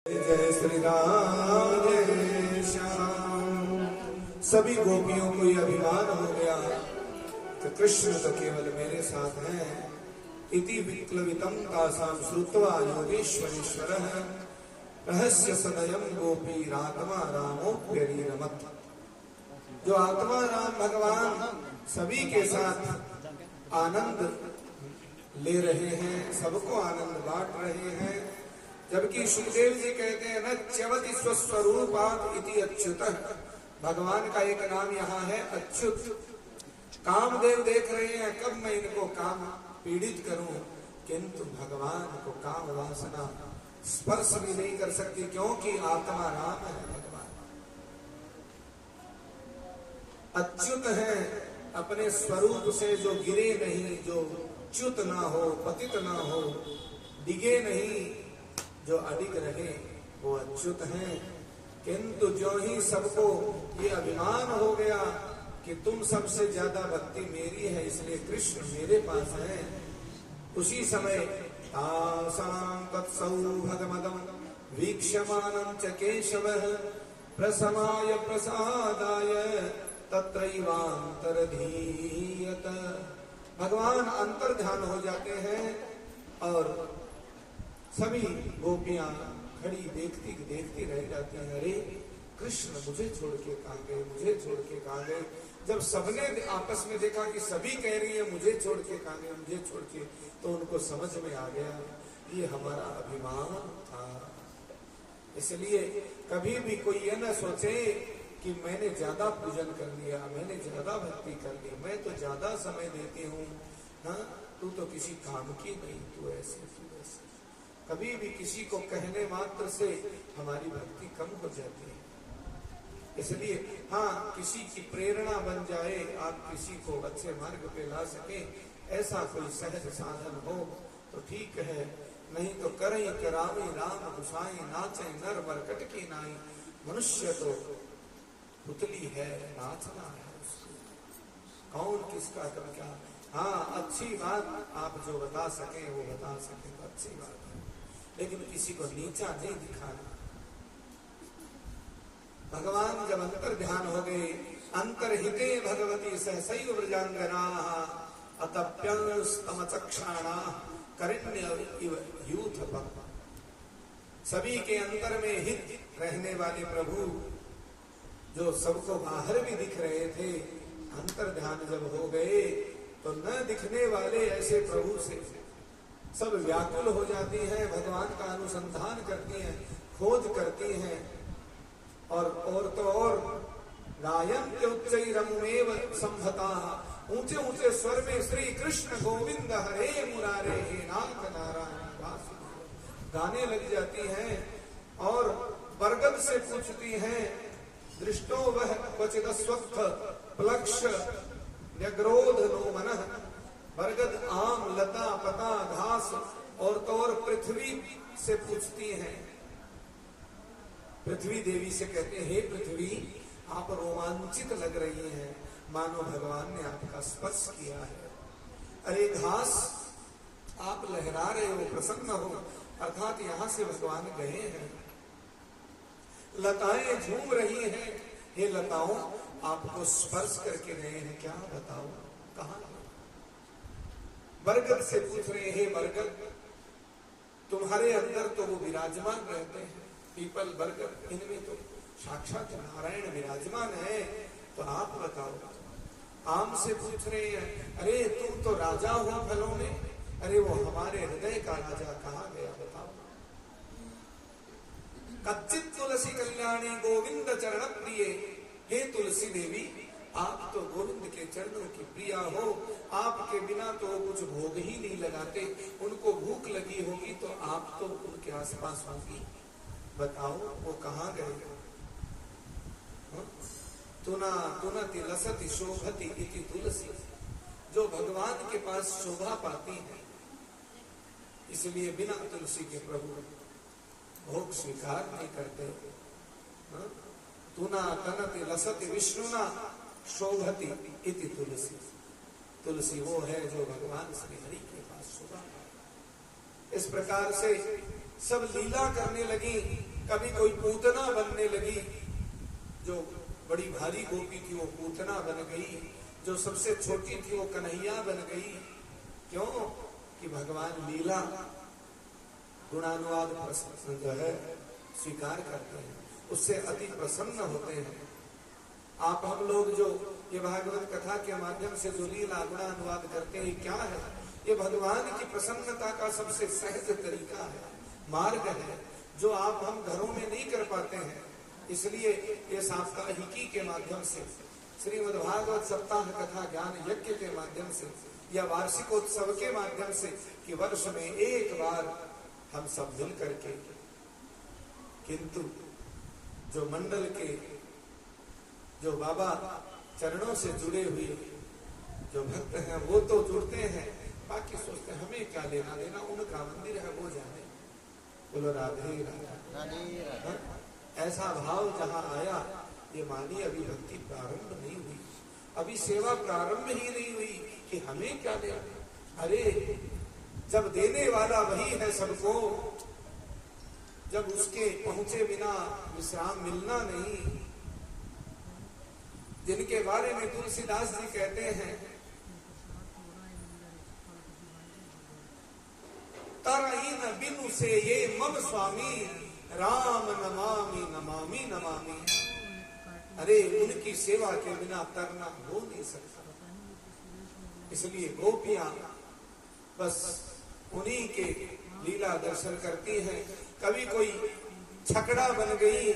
जय श्री राधे श्याम। सभी गोपियों को यह अभिमान हो गया कि कृष्ण तो केवल मेरे साथ हैं। इति विक्लवितम तासाम श्रुत्वा योगेश्वरेश्वरः रहस्य सदयम गोपी रात्मा रामोप्यरीरमत्। जो आत्मा राम भगवान सभी के साथ आनंद ले रहे हैं, सबको आनंद बांट रहे हैं। जबकि सुखदेव जी कहते हैं न च्यवति स्वस्वरूपात् इति अच्युतः। भगवान का एक नाम यहाँ है अच्युत। कामदेव देख रहे हैं कब मैं इनको काम पीड़ित करूं, किंतु भगवान को काम वासना स्पर्श भी नहीं कर सकती, क्योंकि आत्मा राम है। भगवान अच्युत है, अपने स्वरूप से जो गिरे नहीं, जो च्युत ना हो, पतित ना हो, डिगे नहीं, जो अडिग रहे, वो अच्युत हैं। किंतु जो ही सबको ये अभिमान हो गया कि तुम सबसे ज्यादा भक्ति मेरी है, इसलिए कृष्ण मेरे पास है, उसी समय तासां तत्सौभगमदं वीक्ष्यमानं च केशवः प्रसमाय प्रसादाय तत्रैवान्तरधीयत। भगवान अंतर ध्यान हो जाते हैं और सभी गोपियां खड़ी देखती देखती रह जाती हैं। अरे कृष्ण मुझे छोड़ के कहाँ गए, मुझे छोड़ के कहाँ गए। जब सबने आपस में देखा कि सभी कह रही है मुझे छोड़ के कहाँ गए, मुझे छोड़ के, तो उनको समझ में आ गया ये हमारा अभिमान था। इसलिए कभी भी कोई ये न सोचे कि मैंने ज्यादा पूजन कर लिया, मैंने ज्यादा भक्ति कर ली, मैं तो ज्यादा समय देती हूँ, हाँ तू तो किसी काम की नहीं, तू ऐसे तू ऐसे। कभी भी किसी को कहने मात्र से हमारी भक्ति कम हो जाती है। इसलिए हाँ, किसी की प्रेरणा बन जाए, आप किसी को अच्छे मार्ग पे ला सके, ऐसा कोई सहज साधन हो तो ठीक है, नहीं तो करई करावे राम गुसाई नाचे नर मरकट की नाई। मनुष्य तो पुतली है, नाचना है उसको, कौन किसका कब क्या। हाँ अच्छी बात आप जो बता सके वो बता सके तो अच्छी बात है, लेकिन किसी को नीचा नहीं दिखाना। भगवान जब अंतर ध्यान हो गए, अंतर्हिते भगवती सहसैव व्रजांगना अतप्यस्तम चक्षाणा करिण्य इव यूथ। सभी के अंतर में हित रहने वाले प्रभु जो सबको बाहर भी दिख रहे थे, अंतर ध्यान जब हो गए तो न दिखने वाले ऐसे प्रभु से सब व्याकुल हो जाती हैं, भगवान का अनुसंधान करती हैं, खोज करती हैं। और तो और गायन्त्य उच्चैरमेव संभता, ऊंचे ऊंचे स्वर में श्री कृष्ण गोविंद हरे मुरारे हे नाथ नारायण वासुदेव गाने लग जाती हैं। और बरगद से पूछती हैं दृष्टो वह क्वचिद स्वत्थ प्लक्ष न्यग्रोध नो मनः। बरगद आम लता पता घास और तो और पृथ्वी से पूछती हैं। पृथ्वी देवी से कहते हैं हे पृथ्वी आप रोमांचित लग रही हैं, मानो भगवान ने आपका स्पर्श किया है। अरे घास आप लहरा रहे हो, प्रसन्न हो, अर्थात यहां से भगवान गए हैं। लताएं झूम रही हैं, हे लताओं आपको स्पर्श करके गए हैं, क्या बताओ कहां। बरगद से पूछ रहे हे बरगद तुम्हारे अंदर तो वो विराजमान रहते हैं, पीपल बरगद इनमें तो साक्षात नारायण विराजमान है, तो आप बताओ। आम से पूछ रहे हैं अरे तुम तो राजा हो फलों में, अरे वो हमारे हृदय का राजा कहाँ गया बताओ। कच्चित तुलसी कल्याणी गोविंद चरण प्रिय, हे तुलसी देवी आप तो गोविंद के चरणों की प्रिया हो, आपके बिना तो कुछ भोग ही नहीं लगाते, उनको भूख लगी होगी तो आप तो उनके आसपास होंगी, बताओ वो कहाँ गए। तुना तुनति लसति शोभति इति तुलसी, जो भगवान के पास शोभा पाती है, इसलिए बिना तुलसी के प्रभु भोग स्वीकार नहीं करते। तुना तनति लसति विष्णुना शोभति इति तुलसी। तुलसी वो है जो भगवान श्री हरि के पास शोभा। इस प्रकार से सब लीला करने लगी। कभी कोई पूतना बनने लगी, जो बड़ी भारी गोपी थी वो पूतना बन गई, जो सबसे छोटी थी वो कन्हैया बन गई। क्यों? कि भगवान लीला गुणानुवाद प्रसन्न जो है स्वीकार करते हैं, उससे अति प्रसन्न होते हैं। आप हम लोग जो ये भागवत कथा के माध्यम से जो लीला गुणानुवाद करते हैं, क्या है? ये भगवान की प्रसन्नता का सबसे सहज तरीका है, मार्ग है, जो आप हम घरों में नहीं कर पाते हैं। इसलिए ये साप्ताहिकी के माध्यम से, श्रीमद्भागवत सप्ताह कथा ज्ञान यज्ञ के माध्यम से, या वार्षिकोत्सव के माध्यम से, कि वर्ष में एक बार हम सब मिल करके, किंतु जो मंडल के जो बाबा चरणों से जुड़े हुए जो भक्त हैं वो तो जुड़ते हैं, बाकी सोचते हैं हमें क्या लेना देना, उनका मंदिर है वो जाने। बोलो राधे राधे। ऐसा भाव जहां आया, ये मानिए अभी भक्ति प्रारंभ नहीं हुई, अभी सेवा प्रारंभ ही नहीं हुई कि हमें क्या देना। अरे जब देने वाला वही है सबको, जब उसके पहुंचे बिना विश्राम मिलना नहीं, जिनके बारे में तुलसीदास जी कहते हैं, तरईन बिनु से ये मम स्वामी, राम नमामि नमामि नमामि। अरे उनकी सेवा के बिना तरना हो नहीं सकता। इसलिए गोपियां बस उन्हीं के लीला दर्शन करती हैं। कभी कोई छकड़ा बन गई,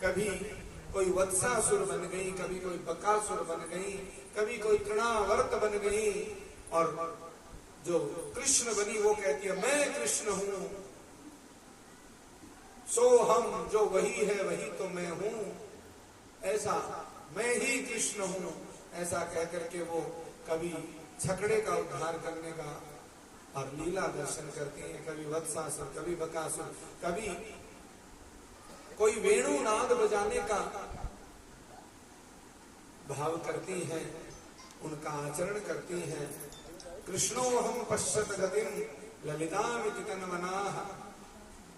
कभी कोई वत्सासुर बन गई, कभी कोई बकासुर बन गई, कभी कोई तृणावर्त बन गई, और जो कृष्ण बनी वो कहती है मैं कृष्ण हूं, सो हम, जो वही है वही तो मैं हूं, ऐसा मैं ही कृष्ण हूं, ऐसा कहकर के वो कभी छकड़े का उद्धार करने का और लीला दर्शन करती हैं। कभी वत्सासुर, कभी बकासुर, कभी कोई वेणुनाद बजाने का भाव करती हैं, उनका आचरण करती हैं। कृष्णो हम पश्यत गतिम ललितामिति तन्मनाः।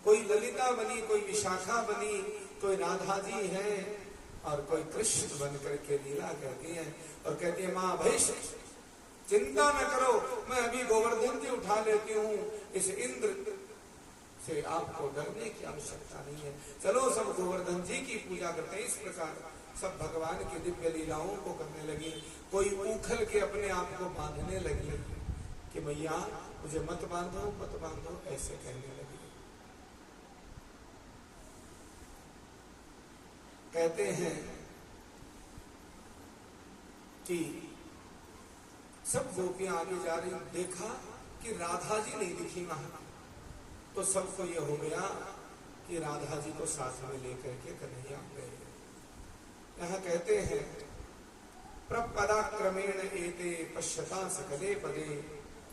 कोई ललिता बनी, कोई विशाखा बनी, कोई राधा जी है, और कोई कृष्ण बन करके लीला करती है, और कहती है माँ भैष्म चिंता न करो, मैं अभी गोवर्धन जी उठा लेती हूँ, इस इंद्र से आपको डरने की आवश्यकता नहीं है, चलो सब गोवर्धन जी की पूजा करते हैं। इस प्रकार सब भगवान की दिव्य लीलाओं को करने लगी। कोई उखल के अपने आप को बांधने लगी कि मैया मुझे मत बांधो मत बांधो, ऐसे कहने लगी। कहते हैं कि सब गोपियां आगे जा रही, देखा कि राधा जी नहीं दिखी वहां, तो सबको ये हो गया कि राधा जी को साथ में लेकर के कन्हैया गए। यहाँ कहते हैं प्रपदाक्रमेण एते पश्यता सकले पदे,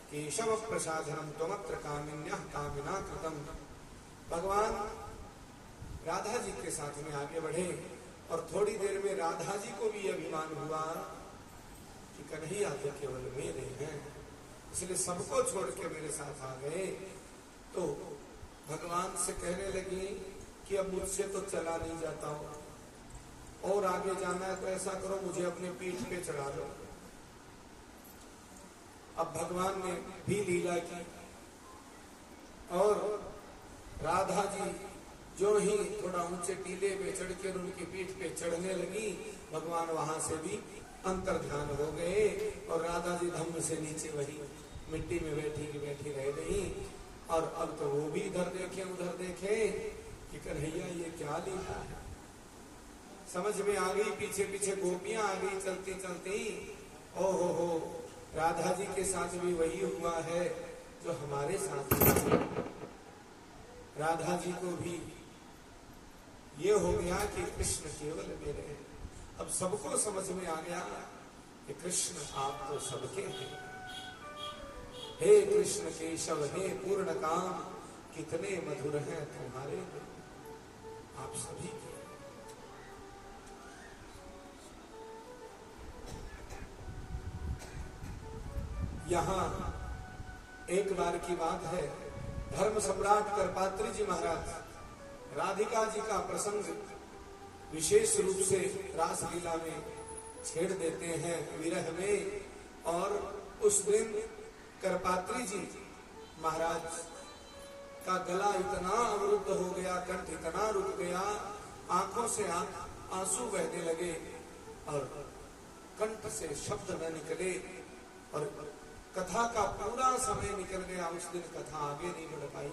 केशव प्रसाधनम त्वमत्र कामिन्यः कामिना कृतम। भगवान राधा जी के साथ में आगे बढ़े, और थोड़ी देर में राधा जी को भी अभिमान हुआ कि कन्हैया तो केवल मेरे हैं, इसलिए सबको छोड़ के मेरे साथ आ गए। तो भगवान से कहने लगी कि अब मुझसे तो चला नहीं जाता हो, और आगे जाना है तो ऐसा करो मुझे अपने पीठ पे चढ़ा लो। अब भगवान ने भी लीला की, और राधा जी जो ही थोड़ा ऊंचे टीले पे चढ़ के उनकी पीठ पे चढ़ने लगी, भगवान वहां से भी अंतर ध्यान हो गए, और राधा जी धम्म से नीचे वही मिट्टी में बैठी की बैठी रह गई। और अब तो वो भी इधर देखे उधर देखे कि कन्हैया ये क्या लीला है। समझ में आ गई, पीछे पीछे गोपियां आ गई चलती चलती, ओ हो राधा जी के साथ भी वही हुआ है जो हमारे साथ हुआ। राधा जी को भी ये हो गया कि कृष्ण केवल मेरे हैं। अब सबको समझ में आ गया कि कृष्ण आप तो सबके हैं। हे कृष्ण केशव, हे पूर्ण काम, कितने मधुर हैं तुम्हारे, आप सभी के। यहां एक बार की बात है, धर्म सम्राट करपात्री जी महाराज राधिका जी का प्रसंग विशेष रूप से रासलीला में छेड़ देते हैं विरह में। और उस दिन करपात्री जी महाराज का गला इतना अवरुद्ध हो गया, कंठ इतना रुक गया, आंखों से आंसू बहने लगे और कंठ से शब्द न निकले और कथा का पूरा समय निकल गया। उस दिन कथा आगे नहीं बढ़ पाई।